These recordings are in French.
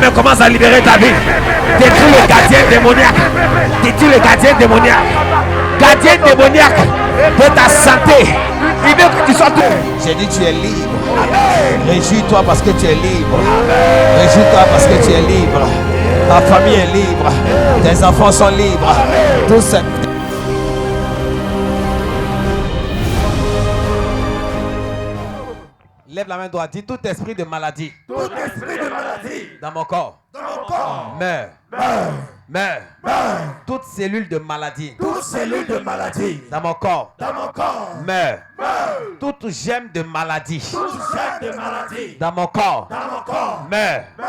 main, commence à libérer ta vie. Détruis le gardien démoniaque. Détruis le gardien démoniaque. Gardien démoniaque de ta santé. Il veut que tu sois tout. J'ai dit tu es libre. Réjouis-toi parce que tu es libre. Réjouis-toi parce que tu es libre. Ta famille est libre. Tes enfants sont libres. Tout ça. Lève la main droite. Dis tout esprit de maladie. Tout esprit de maladie. Dans mon corps. Dans mon corps. Meurs. Meurs. Meurs. Meurs. Toute cellule de maladie. Toute cellule de maladie. Dans mon corps. Dans mon corps. Meurs. Meurs. Toute gemme de maladie. Toute gemme de maladie. Dans mon corps. Dans mon corps. Meurs. Meurs.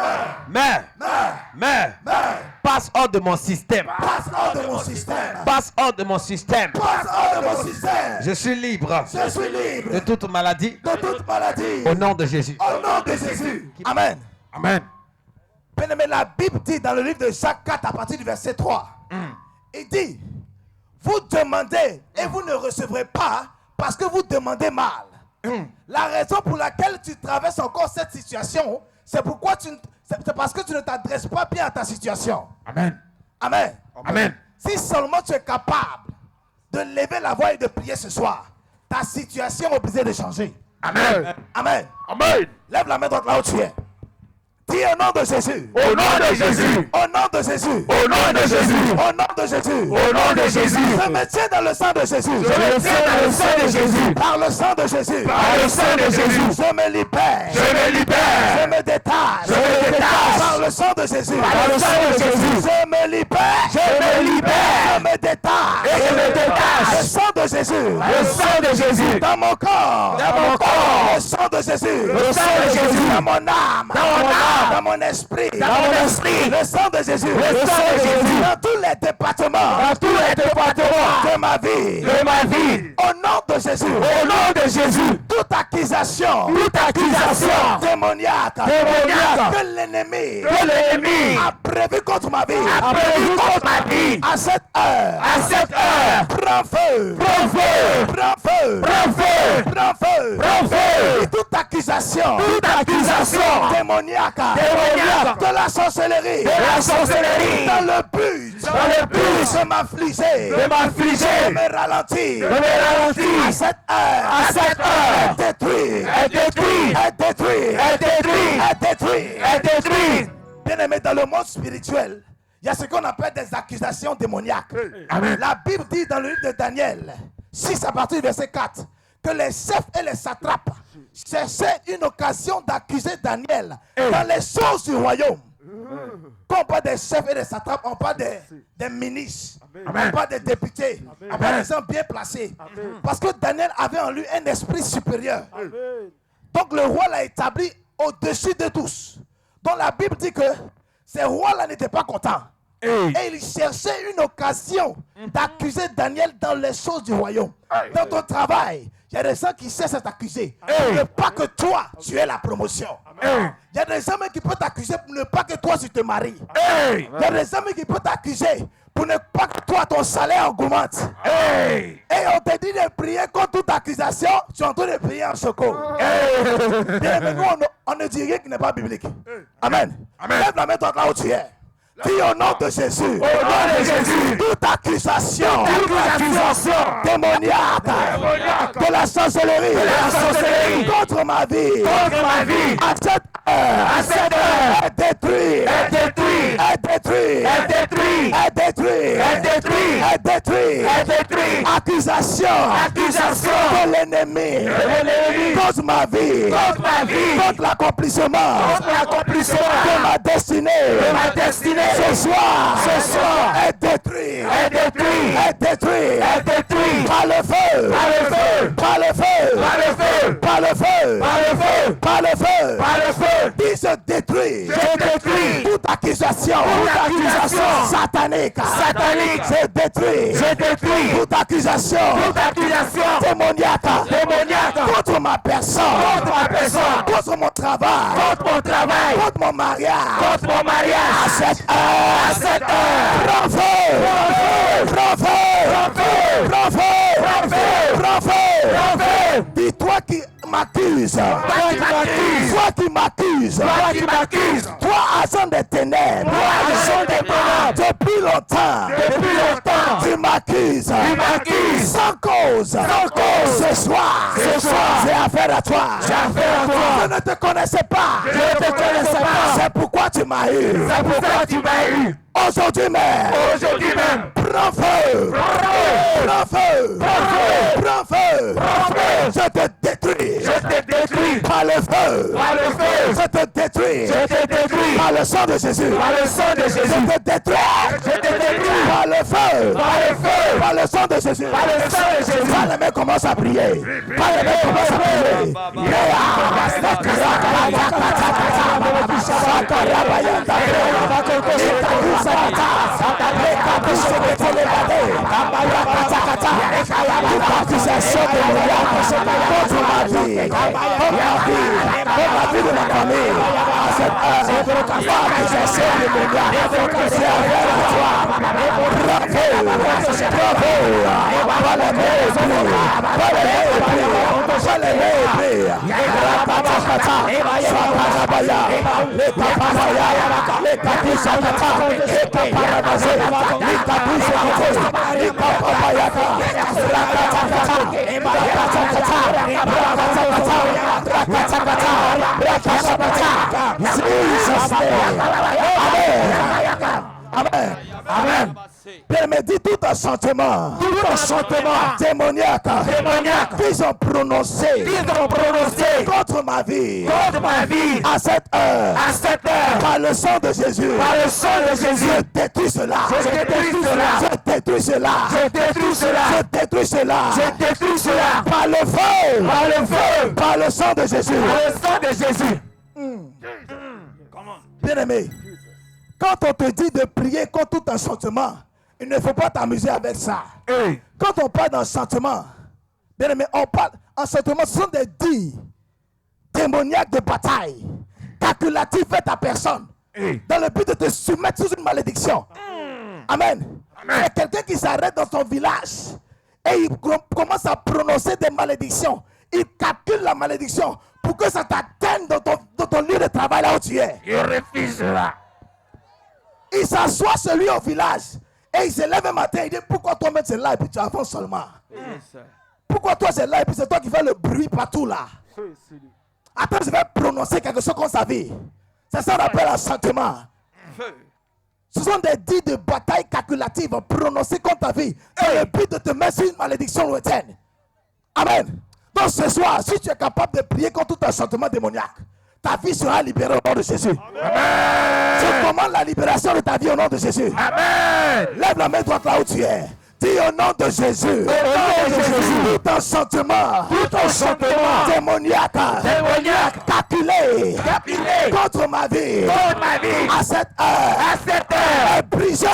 Meurs. Meurs. Meurs. Meurs. Passe hors de mon système. Passe hors de mon système. Passe hors de mon système. Passe hors de mon système. Je suis libre. Je suis libre De toute maladie. de toute maladie. Au nom de Jésus. Au nom de Jésus. Amen. Amen. Bien-aimé, la Bible dit dans le livre de Jacques 4 à partir du verset 3, il dit, vous demandez et vous ne recevrez pas parce que vous demandez mal. La raison pour laquelle tu traverses encore cette situation, c'est parce que tu ne t'adresses pas bien à ta situation. Amen. Amen. Amen. Si seulement tu es capable de lever la voix et de prier ce soir, ta situation est obligée de changer. Amen. Amen. Amen. Lève la main droite là où tu es. Dis au nom de Jésus. Au nom de Jésus. Au nom de Jésus. Au nom de Jésus. Au nom de Jésus. Au nom de Jésus. Je me tiens dans le sang de Jésus. Je me tiens dans le sang de Jésus. Par le sang de Jésus. Par le sang de Jésus. Je me libère. Je me libère. Je me détache. Je me détache. Par le sang de Jésus. Par le sang de Jésus. Je me libère. Je me libère. Je me détache. Et je me détache. Le sang de Jésus. Le sang de Jésus. Dans mon corps. Dans mon corps. Le sang de Jésus. Le sang de Jésus. Dans mon âme. Dans mon âme. Dans mon esprit. Dans mon esprit. Le sang de Jésus. Le sang de Jésus. Dans tous les départements. Dans tous les départements De ma vie. de ma vie. Au nom de Jésus. Au nom de Jésus. Toute accusation. Toute accusation Démoniaque. démoniaque Que l'ennemi que l'ennemi a prévu contre ma vie. a prévu contre ma vie À cette heure. à cette heure. Prends feu. Prends feu. Prends feu. Prends feu. Prends feu. Prends feu. Et toute accusation Toute accusation démoniaque démoniaque de la sorcellerie de la sorcellerie dans le but de m'affliger, de m'affliger, de me ralentir de me ralentir à cette heure, à cette heure. détruire, Est détruit. détruire, Est détruit. détruire. Est détruit. Bien aimé, dans le monde spirituel, il y a ce qu'on appelle des accusations démoniaques. Amen. La Bible dit dans le livre de Daniel 6 à partir du verset 4 que les chefs et les satrapes cherchaient une occasion d'accuser Daniel dans les choses du royaume. Quand on parle des chefs et des satrapes, on parle des ministres, on parle des députés, on parle des gens bien placés. Parce que Daniel avait en lui un esprit supérieur. Donc le roi l'a établi au-dessus de tous. Donc la Bible dit que ces rois-là n'étaient pas contents. Et ils cherchaient une occasion d'accuser Daniel dans les choses du royaume. Dans ton travail, il y a des gens qui cherchent à t'accuser. Ne pas que toi, tu aies la promotion. Il y a des hommes qui peuvent t'accuser pour ne pas que toi, tu te maries. Il y a des hommes qui peuvent t'accuser pour ne pas que toi, ton salaire augmente. Et on te dit de prier contre toute accusation, tu es en train de prier en choco. Bien, mais nous, on ne dit rien qui n'est pas biblique. Amen. Lève la main toi là où tu es. Dis au nom de Jésus. Au nom de Jésus. Toute accusation démoniaque de la sorcellerie contre ma vie. À cette heure. Est détruit. Accusation de l'ennemi contre ma vie. Contre l'accomplissement de ma destinée. Ce soir est détruit. Par le feu. Dis se détruit. Toute accusation satanique. Se détruit. Toute accusation démoniaque contre ma personne. Contre mon travail. Contre mon mariage. À cette heure. Prends feu. Dis-toi qui m'accuses. Toi qui m'accuses. Toi, agent des ténèbres. Depuis longtemps. Tu m'accuses. Sans cause. Ce soir. J'ai affaire à toi. Je ne te connaissais pas. C'est pourquoi tu m'as eu. Aujourd'hui même. Prends feu. Prends feu. Je te détruis. Par le feu. Je te détruis. Par le sang de Jésus. Je te détruis. Par le feu. Par le sang de Jésus. Par les mains commence à prier. Amen. Permettez tout enchantement démoniaque qu'ils ont prononcé contre ma vie à cette heure par le sang de Jésus. Je détruis cela. Par le feu. Par le sang de Jésus. Bien aimé, quand on te dit de prier contre tout enchantement, il ne faut pas t'amuser avec ça. Quand on parle d'enchantement, bien aimé, on parle enchantement, ce sont des dits démoniaques de bataille, calculatifs faits à personne, dans le but de te soumettre sous une malédiction. Amen. Il y a quelqu'un qui s'arrête dans son village et il commence à prononcer des malédictions. Il calcule la malédiction pour que ça t'atteigne dans ton lieu de travail là où tu es. Il refuse cela. Il s'assoit celui au village et il se lève un matin. Il dit pourquoi toi-même c'est là et puis tu avances seulement. Pourquoi toi c'est là et puis c'est toi qui fais le bruit partout là. Attends, je vais prononcer quelque chose contre sa vie. C'est ça qu'on appelle enchantement. Ce sont des dits de bataille calculative prononcés contre ta vie. C'est le but de te mettre sur une malédiction lointaine. Amen. Donc ce soir, si tu es capable de prier contre tout enchantement démoniaque, ta vie sera libérée au nom de Jésus. Amen. Je commande la libération de ta vie au nom de Jésus. Amen. Lève la main droite là où tu es. Dis au nom de Jésus. Tout enchantement démoniaque calculé contre ma vie à cette heure est brisé.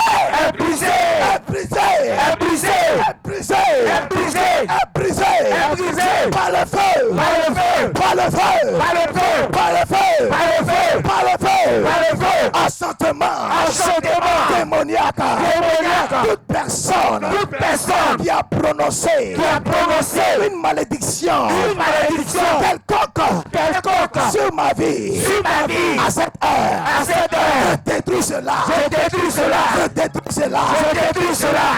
Par le feu. Enchantement démoniaque. Toute personne qui a prononcé une malédiction quelconque sur ma vie à cette heure, je détruis cela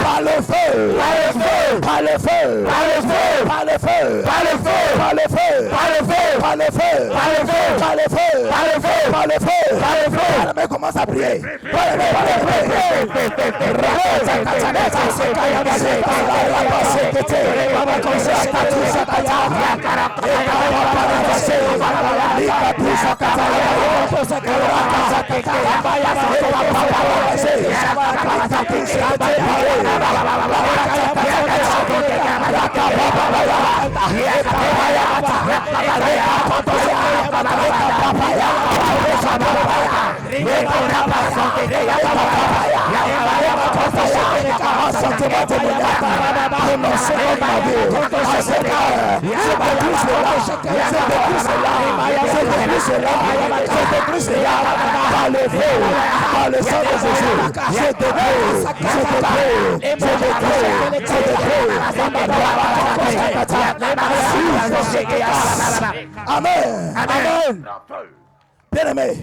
par le feu mais commence à prier. Amen. Amen. Bien-aimé,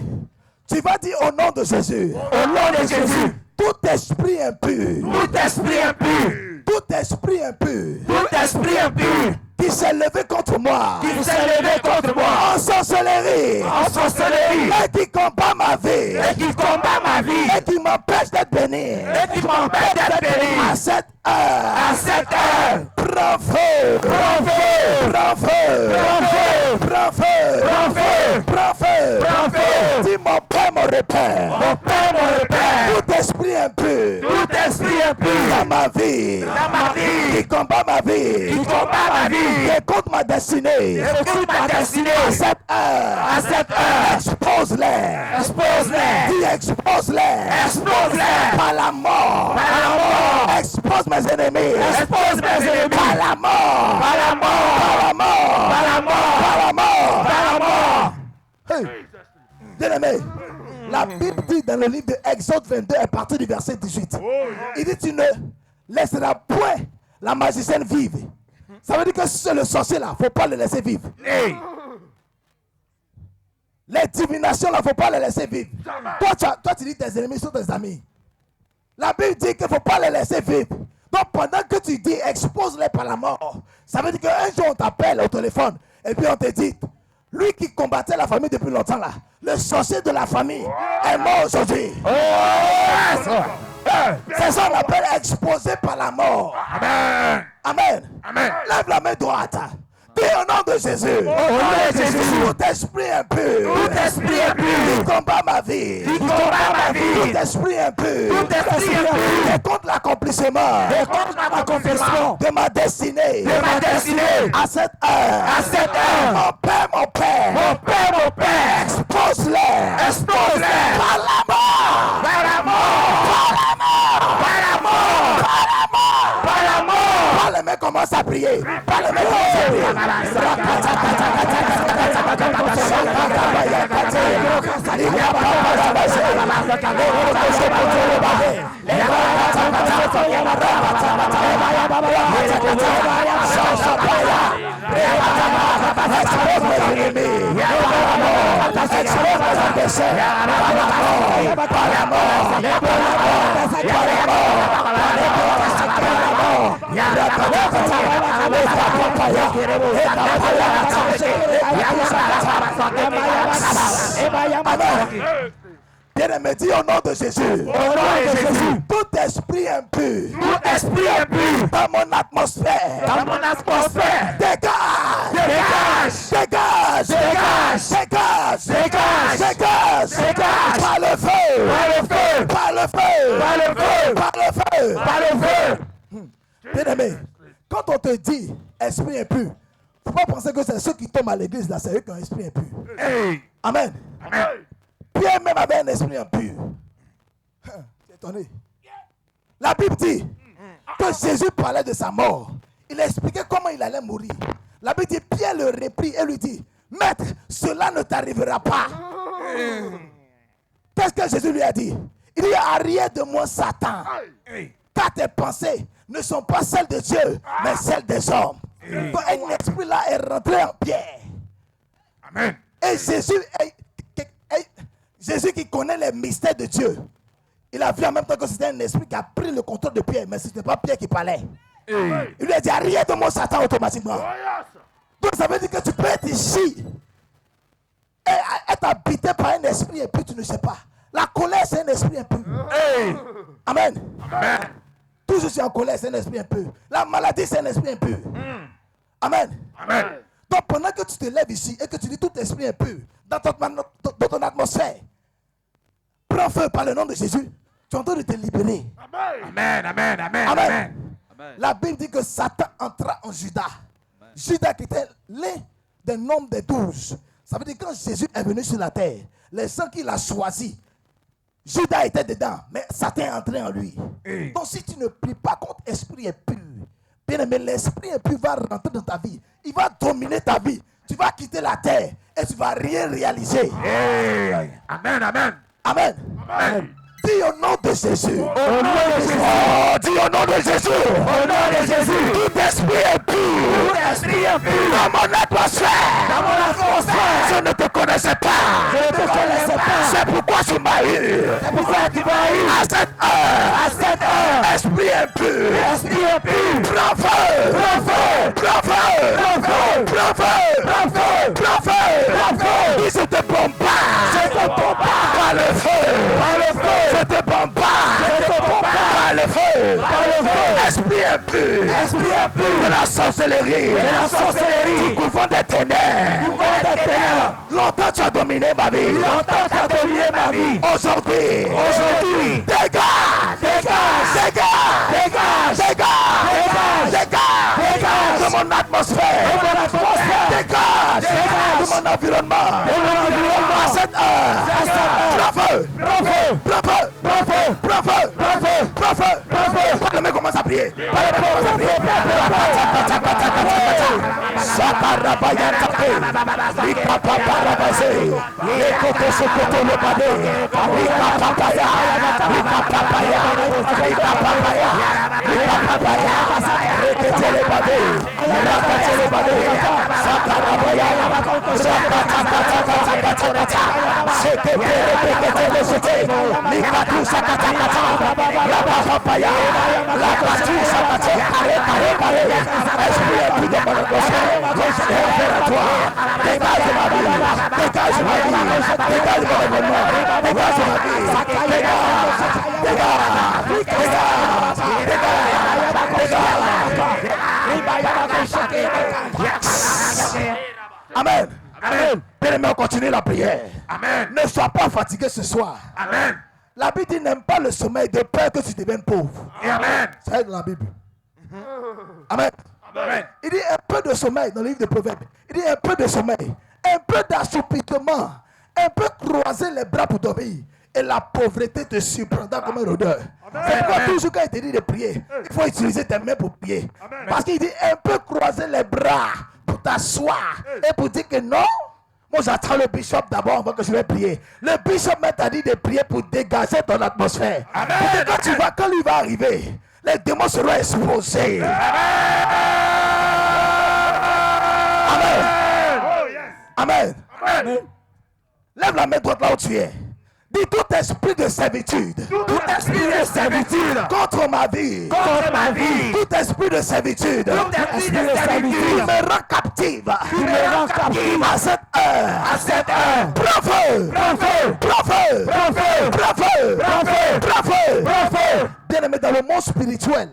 tu vas dire au nom de Jésus. Au nom de Jésus. Tout esprit impur. Tout esprit impur. Tout esprit impur. Tout esprit impur. Qui s'est levé contre moi. Qui s'est levé contre moi. En sorcellerie. En sorcellerie. Et qui combat ma vie. Et qui combat ma vie. Et qui m'empêche d'être béni. Et qui m'empêche d'être béni. À cette heure. À cette heure. Prends feu. Prends feu. Prends feu. Prends feu. Prends feu. Prends feu. Prends feu. Prends feu. Dis mon Père, mon repère. Mon Père, mon repère. Tout esprit impur. Tout esprit impur. Dans ma vie. Dans ma vie. Qui combat ma vie. Qui combat ma vie. Qui écoute ma destinée. Écoute ma destinée. À cette heure. À cette heure. Expose-les. Expose-les. Dis expose-les. Expose-les. Par la mort. Par la mort. Expose mes ennemis. Expose mes ennemis. Par la mort. Par la mort. Par la mort. Par la mort. Par la mort. Par la mort. Hey. Bien-aimé, la Bible dit dans le livre de Exode 22 à partir du verset 18. Il dit tu ne laisseras point la magicienne vivre. Ça veut dire que si c'est le sorcier là, il ne faut pas le laisser vivre. Hey. Les divinations là, il ne faut pas les laisser vivre. Toi, tu dis tes ennemis sont tes amis. La Bible dit qu'il ne faut pas les laisser vivre. Donc pendant que tu dis expose-les par la mort, ça veut dire qu'un jour on t'appelle au téléphone et puis on te dit, lui qui combattait la famille depuis longtemps là, le sorcier de la famille est mort aujourd'hui. C'est ça qu'on appelle exposé par la mort. Amen. Amen. Amen. Lève la main droite. Dis au nom de Jésus. Au nom de Jésus. Tout esprit impur. Tout esprit impur. Qui combat ma vie. Qui combat ma vie. Tout esprit impur. Tout esprit impur. Et contre l'accomplissement. Et contre l'accomplissement De ma destinée. de ma destinée. À cette heure. À cette heure. Mon Père, mon Père. Mon Père, mon Père. Expose-les. Expose-les. Par la mort. Par la mort. Par la mort. Par la mort. Par la mort. Par la mort. Par les mains, commence à prier. Par les mains, commence à prier. Bien-aimé, dis au nom de Jésus. Au nom de Jésus. Tout esprit impur. Tout esprit impur. Dans mon atmosphère. Dans mon atmosphère. Dégage. Dégage. Dégage. Dégage. Dégage. Dégage. Dégage. Dégage. Par le feu. Par le feu. Par le feu. Par le feu. Par le feu. Par le feu. Bien-aimé, quand on te dit esprit impur, faut pas penser que c'est ceux qui tombent à l'église là, c'est eux qui ont un esprit impur. Hey. Amen. Amen. Pierre même avait un esprit impur. C'est étonné. La Bible dit que Jésus parlait de sa mort. Il expliquait comment il allait mourir. La Bible dit, Pierre le reprit et lui dit, Maître, cela ne t'arrivera pas. Qu'est-ce que Jésus lui a dit? Il dit, arrière de moi Satan. Car tes pensées ne sont pas celles de Dieu, mais celles des hommes. Donc un esprit là est rentré en Pierre. Amen. Et Jésus qui connaît les mystères de Dieu, il a vu en même temps que c'était un esprit qui a pris le contrôle de Pierre, mais ce n'était pas Pierre qui parlait. Hey. Il lui a dit, arrière de mon Satan automatiquement. Donc ça veut dire que tu peux être ici et être habité par un esprit et puis tu ne sais pas. La colère, c'est un esprit impur. Hey. Amen. Amen. Tout je suis en colère, c'est un esprit impur. La maladie, c'est un esprit impur. Amen. Amen. Donc pendant que tu te lèves ici et que tu dis tout esprit impur dans ton atmosphère, prends feu par le nom de Jésus. Tu es en train de te libérer. Amen. Amen. Amen. Amen. La Bible dit que Satan entra en Judas. Judas qui était l'un des nombres des 12. Ça veut dire que quand Jésus est venu sur la terre, les gens qu'il a choisis, Judas était dedans, mais Satan est entré en lui. Hey. Donc si tu ne pries pas contre l'esprit impur, bien aimé, l'esprit impur va rentrer dans ta vie. Il va dominer ta vie. Tu vas quitter la terre et tu ne vas rien réaliser. Hey. Amen. Amen. Amen. Amen. Dis au nom de Jésus. Au nom de Jésus. Oh, dis au nom de Jésus. Au nom de Jésus. Tout esprit impur. esprit impur dans mon atmosphère, je ne te connaissais pas, c'est pourquoi tu m'as eu, à cette heure, esprit impur, prends feu, il se te bombarde par le feu, je te bombarde par le feu, esprit impur de la sorcellerie, du couvent des ténèbres. Longtemps tu as dominé ma vie, aujourd'hui, dégage de mon atmosphère, dégage de mon environnement, à cette heure, le mec commence à prier. Amen. Bien-aimé, on continue la prière. Amen. Ne sois pas fatigué ce soir. Amen. La Bible dit n'aime pas le sommeil de peur que tu deviennes pauvre. Amen. C'est dans la Bible. Amen. Amen. Il dit un peu de sommeil dans le livre de Proverbes. Il dit un peu de sommeil, un peu d'assoupissement, un peu croiser les bras pour dormir. Et la pauvreté te surprendra comme une odeur. C'est pourquoi toujours quand il te dit de prier, il faut utiliser tes mains pour prier. Amen. Parce qu'il dit un peu croiser les bras pour t'asseoir et pour dire que non. Moi j'attends le bishop d'abord avant que je vais prier. Le bishop t'a dit de prier pour dégager ton atmosphère. Amen. Et quand tu vois, quand lui va arriver, les démons seront exposés. Amen. Oh, yes. Amen. Amen. Lève la main droite là où tu es. Dis tout esprit de servitude. Tout esprit de servitude Contre ma vie. contre ma vie. Tout esprit de servitude. Tout esprit de servitude Qui me rend captive. Qui me rend captive À cette heure. à cette heure. Prends feu. Prends feu. Prends feu. Prends feu. Prends feu. Prends feu. Prends feu. Prends feu. Bien aimé, dans le monde spirituel,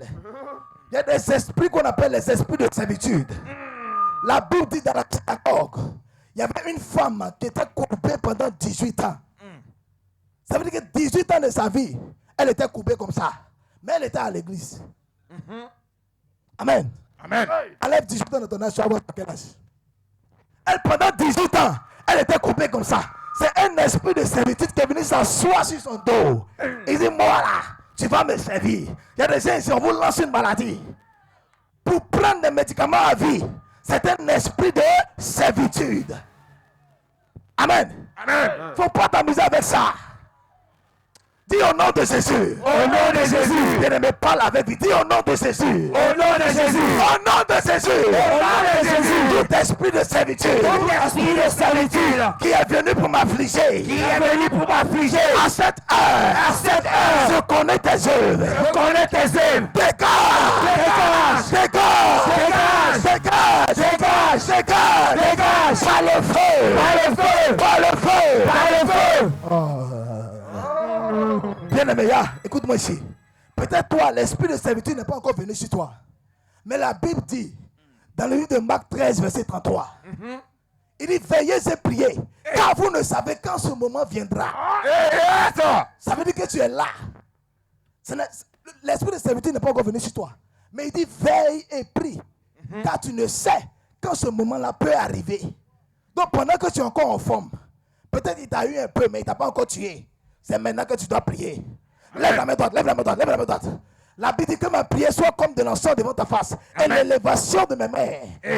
il y a des esprits qu'on appelle les esprits de servitude. La Bible dit dans la synagogue, il y avait une femme qui était coupée pendant 18 ans. Ça veut dire que 18 ans de sa vie, elle était coupée comme ça. Mais elle était à l'église. Amen. Amen. Enlève 18 ans de ton âge, tu vas voir quel âge. Elle, pendant 18 ans, elle était coupée comme ça. C'est un esprit de servitude qui est venu s'asseoir sur son dos. Il dit, moi là, tu vas me servir. Il y a des gens ici, on vous lance une maladie. Pour prendre des médicaments à vie, c'est un esprit de servitude. Amen. Amen. Faut pas t'amuser avec ça. Dis au nom de Jésus. Au nom de Jésus. Bien-aimé, parle avec lui. Dis au nom de Jésus. Au nom de Jésus. Au nom de Jésus. Au nom de Jésus. Tout esprit de servitude Tout esprit de servitude qui est venu pour m'affliger. qui est venu pour m'affliger À cette heure. à cette heure. Je connais tes œuvres. Je connais tes œuvres. Dégage. Dégage. Dégage. Dégage. Dégage. Dégage. Dégage. Dégage. Par le feu. Par le feu. Par le feu. Par le feu. Bien-aimé, écoute-moi ici. Peut-être toi, l'esprit de servitude n'est pas encore venu sur toi. Mais la Bible dit, dans le livre de Marc 13, verset 33, il dit, veillez et priez, car vous ne savez quand ce moment viendra. Ça veut dire que tu es là. L'esprit de servitude n'est pas encore venu sur toi. Mais il dit, veille et prie, car tu ne sais quand ce moment-là peut arriver. Donc pendant que tu es encore en forme, peut-être il t'a eu un peu, mais il ne t'a pas encore tué. C'est maintenant que tu dois prier. Lève la main droite, lève la main droite, lève la main droite. La Bible dit que ma prière soit comme de l'encens devant ta face. Et l'élévation de mes mains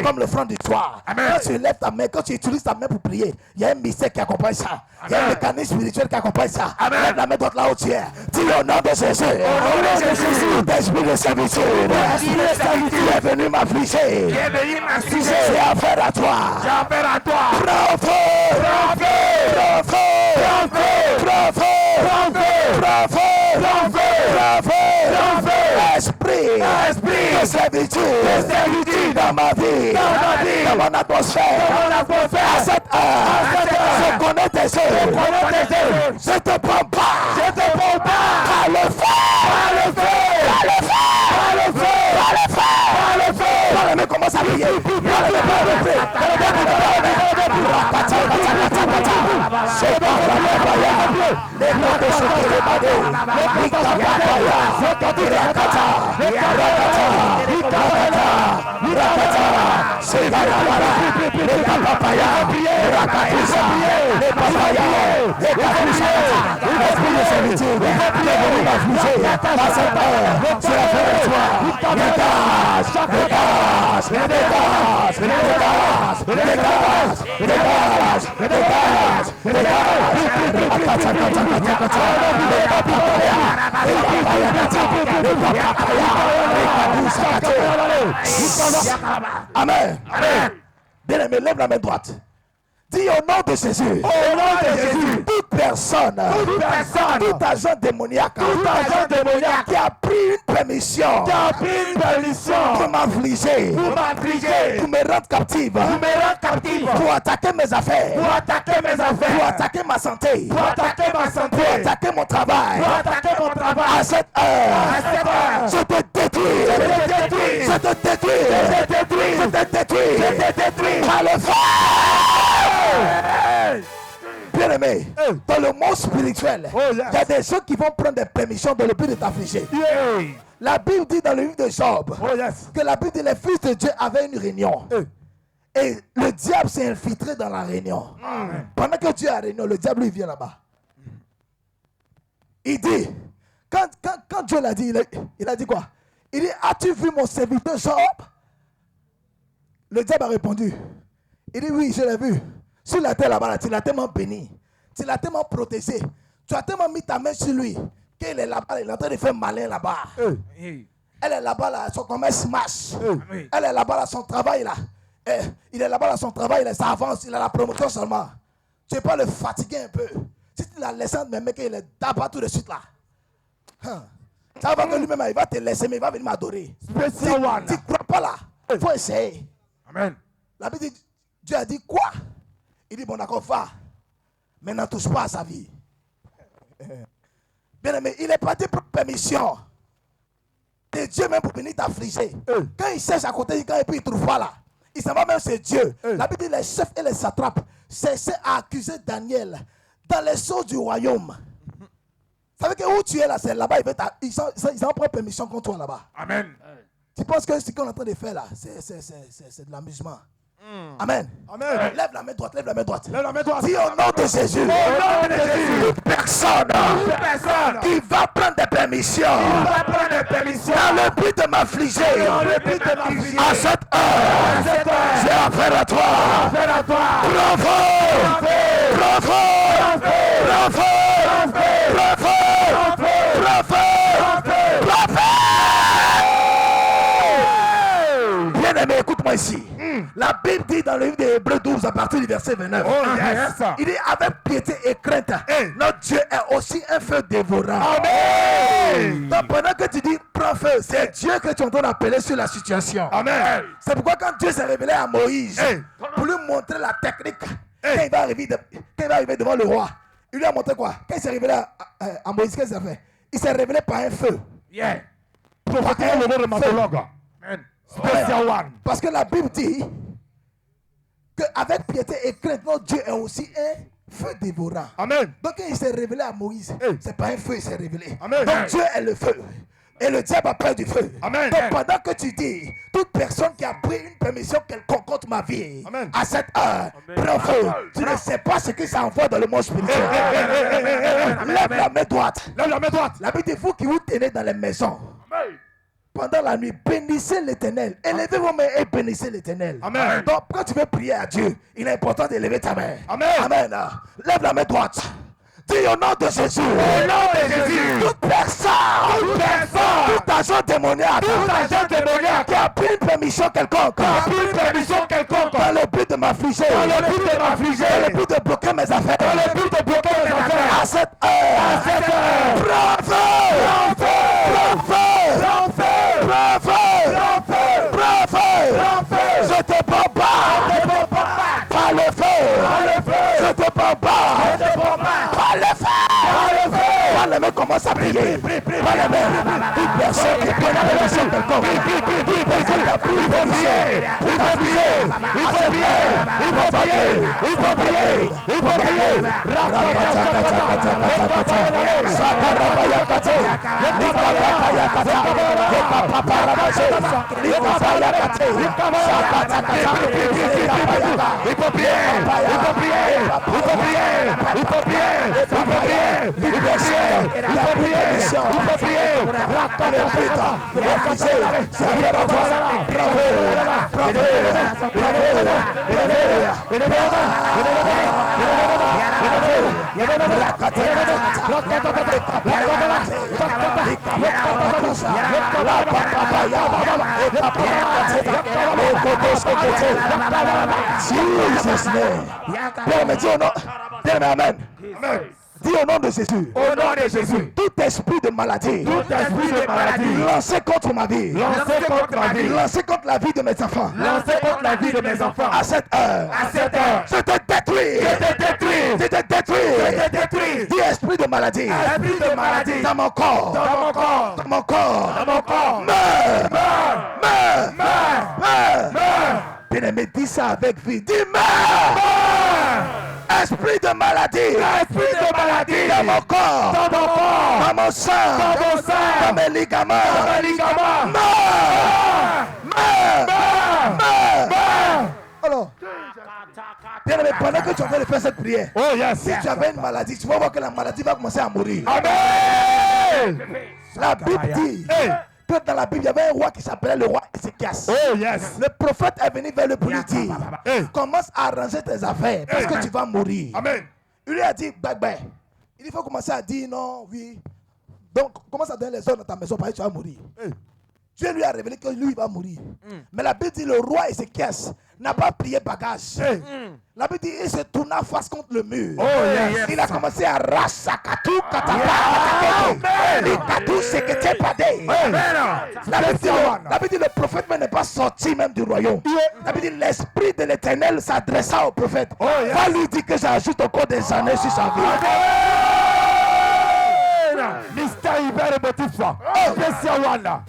comme le front du soir. Quand tu lèves ta main, quand tu utilises ta main pour prier, il y a un mystère qui accompagne ça. Il y a un mécanisme spirituel qui accompagne ça. Lève la main droite là où tu es. Dis au nom de Jésus. L'esprit de servitude qui est venu m'affliger. J'ai affaire à toi. Prends feu. Esprit de servitude dans ma vie, dans mon atmosphère. À cette heure, je connais tes œuvres. Je te prends pas. Par le feu. Par le feu. Commence à prier. Amen. Bien-aimé, lève la main droite. Dis au nom de Jésus. Toute personne, tout agent démoniaque qui a pris une permission pour m'affliger, pour me rendre captive, pour attaquer mes affaires, pour attaquer ma santé, pour attaquer mon travail. À cette heure, je te détruis. Par le feu. Bien aimé, dans le monde spirituel, il y a des gens qui vont prendre des permissions dans le but de t'affliger. La Bible dit dans le livre de Job que la Bible dit les fils de Dieu avaient une réunion. Et le diable s'est infiltré dans la réunion. Pendant que Dieu a réunion, le diable lui vient là-bas. Il dit, quand Dieu l'a dit, il a dit quoi? Il dit, as-tu vu mon serviteur Job? Le diable a répondu. Il dit, oui, je l'ai vu. Sur la terre là-bas, tu l'as tellement béni. Tu l'as tellement protégé. Tu as tellement mis ta main sur lui. Qu'il est là-bas, il est en train de faire malin là-bas. Elle est là-bas, là, son commerce marche. Elle est là-bas, là, son travail là. Il est là-bas, là, son travail, là, ça avance. Il a la promotion seulement. Tu ne peux pas le fatiguer un peu. Si tu la laisses, même mec, il est d'abord tout de suite là. Ça va que lui-même, il va te laisser, mais il va venir m'adorer. Tu ne crois pas là. Il faut essayer. Amen. La Bible dit, Dieu a dit quoi? Il dit, bon d'accord, va. Mais n'en touche pas à sa vie. Bien aimé, il est parti pour permission de Dieu même pour venir t'affliger. Quand il cherche à côté, quand il ne trouve pas là, il s'en va même chez Dieu. La Bible dit, les chefs et les satrapes cessaient à accuser Daniel dans les sceaux du royaume. Ça veut dire que où tu es là, c'est là-bas, ils en prennent permission contre toi là-bas. Amen. Tu penses que ce qu'on est en train de faire là, c'est de l'amusement. Amen. Lève la main droite, Dis au nom de Jésus. Toute personne qui va prendre des permissions dans le but de m'affliger. À cette heure, j'ai affaire à toi. Bien-aimé, écoute-moi ici. La Bible dit dans le livre des Hébreux 12 à partir du verset 29. Il dit avec piété et crainte, notre Dieu est aussi un feu dévorant. Amen. Donc pendant que tu dis prends feu, c'est Dieu que tu es en train d'appeler sur la situation. Amen. C'est pourquoi quand Dieu s'est révélé à Moïse pour lui montrer la technique, quand il va arriver devant le roi, il lui a montré quoi? Quand il s'est révélé à Moïse, qu'est-ce qu'il a fait? Il s'est révélé par un feu. Prophétisez le nom de Matologue. Amen. Parce que la Bible dit qu'avec piété et crainte, notre Dieu est aussi un feu dévorant. Amen. Donc quand il s'est révélé à Moïse, c'est pas un feu, il s'est révélé. Amen. Donc Dieu est le feu. Et le diable a peur du feu. Amen. Donc pendant que tu dis, toute personne qui a pris une permission quelconque contre ma vie, à cette heure, prends feu. Tu ne sais pas ce qui s'envoie dans le monde spirituel. Lève la main droite. La Bible dit, vous qui vous tenez dans les maisons, pendant la nuit, bénissez l'Éternel. Élevez vos mains et bénissez l'Éternel. Amen. Donc, quand tu veux prier à Dieu, il est important d'élever ta main. Amen. Amen. Lève la main droite. Dis au nom de Jésus. Au nom de Jésus. Toute personne. Tout agent démoniaque. Qui a pris une permission quelconque. Dans le but de m'affliger. Dans le but de bloquer mes affaires. À cette heure. Je te bombarde par le feu. Je te bombarde par le feu. Par le main, commence à prier. Par le main, toute personne qui prend la permission quelconque. Toute personne qui a pris une permission. Il faut prier. Il faut prier. Il faut prier. Il faut prier. Il faut prier. Jesus name. Amen. Dis au nom de Jésus. Au nom de Jésus. Tout esprit de maladie. Tout esprit de maladie. Lancé contre ma vie. Lancé contre ma vie. Lancé contre la vie de mes enfants. Lancé contre la vie de mes enfants. À cette heure. À cette heure. Je te détruis. Je te détruis. Je te détruis. Je te détruis. Dis esprit de maladie. Esprit de maladie. Dans mon corps. Dans mon corps. Dans mon corps. Dans mon corps. Meurs. Meurs. Meurs. Meurs. Meurs. Meurs. Bien-aimé, dis ça avec vie. Dis meurs. Meurs. Esprit de maladie. Esprit de maladie. Dans mon corps. Dans mon corps. Dans mon sang. Dans mon sang. Dans mes ligaments. Dans mes ligaments. Meurs. Meurs. Meurs. Meurs. Meurs. Alors, bien-aimé, pendant que tu es en train de faire cette prière, Oh yes. si tu avais une maladie, tu vas voir que la maladie va commencer à mourir. Amen. La Bible dit Hey. que dans la Bible, il y avait un roi qui s'appelait le roi Ézéchias. Oh yes. Le prophète est venu vers le pour lui dire, Hey. commence à arranger tes affaires parce que tu vas mourir. Amen. Il lui a dit, il faut commencer à dire non, oui. Donc, commence à donner les ordres dans ta maison parce que tu vas mourir. Hey. Dieu lui a révélé que lui, il va mourir. Mais la Bible dit, le roi Ézéchias n'a pas prié bagage. Hey. La Bible dit, il se tourna face contre le mur. Oh yes. Il a commencé à rassakatou katapa. Amen. Les katou sekete pade. Amen. La Bible dit, le prophète même n'est pas sorti même du royaume. La Bible dit, l'esprit de l'Éternel s'adressa au prophète. Oh, yes. Va lui dire que j'ajoute encore des années sur sa vie. Mystère Hubert et Botifwa. Spécial Wanda.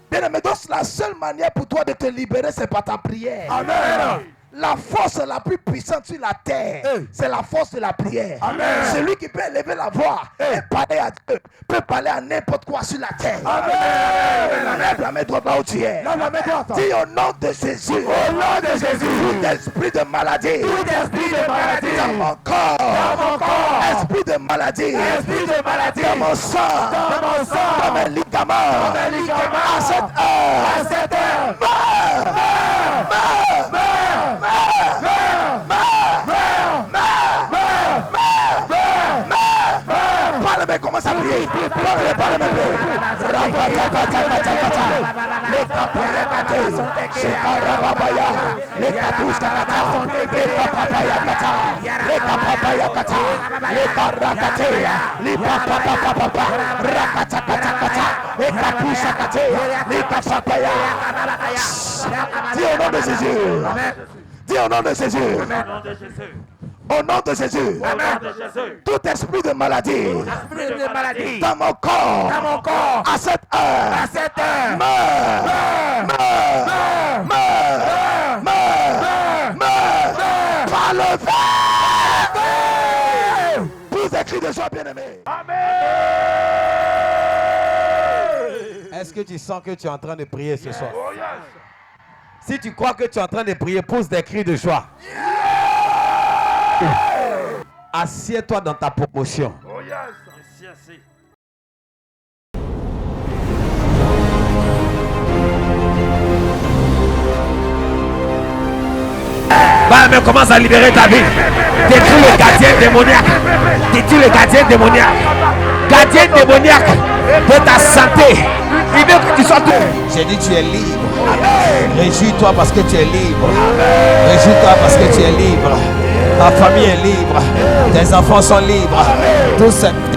Bien aimé, donc la seule manière pour toi de te libérer, c'est par ta prière. Amen. La force la plus puissante sur la terre, c'est la force de la prière. Amen. Celui qui peut élever la voix et parler à Dieu peut parler à n'importe quoi sur la terre. Amen. Lève la main droite là où tu es. Lève la main droite. Dis au nom de Jésus. Au nom de Jésus. Tout esprit de maladie. Tout esprit de maladie. Dans mon corps. Dans mon corps. Esprit de maladie. Esprit de maladie. Dans mon sang. Dans mon sang. Dans mes ligaments. Dans mes ligaments. À cette heure. À cette heure. Meurs. Meurs. Meurs. Meurs. Parle-moi, commence à prier. Parle-moi. Les capayacates, c'est Carababaya, les Katouskata, les Papayakata, les Papayakata, les Karakatea, les Papapapapa, Rakatakata, les Katouskate, les Papaya. Dis au nom de Jésus. Dis au nom de Jésus. Au nom de Jésus. Tout esprit de maladie. Dans mon corps. À cette heure. Meurs. Par le feu. Tous les cris de joie, bien-aimés. Est-ce que tu sens que tu es en train de prier ce soir? Si tu crois que tu es en train de prier, pose des cris de joie. Assieds-toi dans ta promotion. Mais commence à libérer ta vie. Détruis le gardien démoniaque. Détruis le gardien démoniaque. Gardien démoniaque de ta santé. Il veut que tu sois tout. J'ai dit tu es libre. Réjouis-toi parce que tu es libre. Réjouis-toi parce que tu es libre. Ta famille est libre. Tes enfants sont libres. Toute cette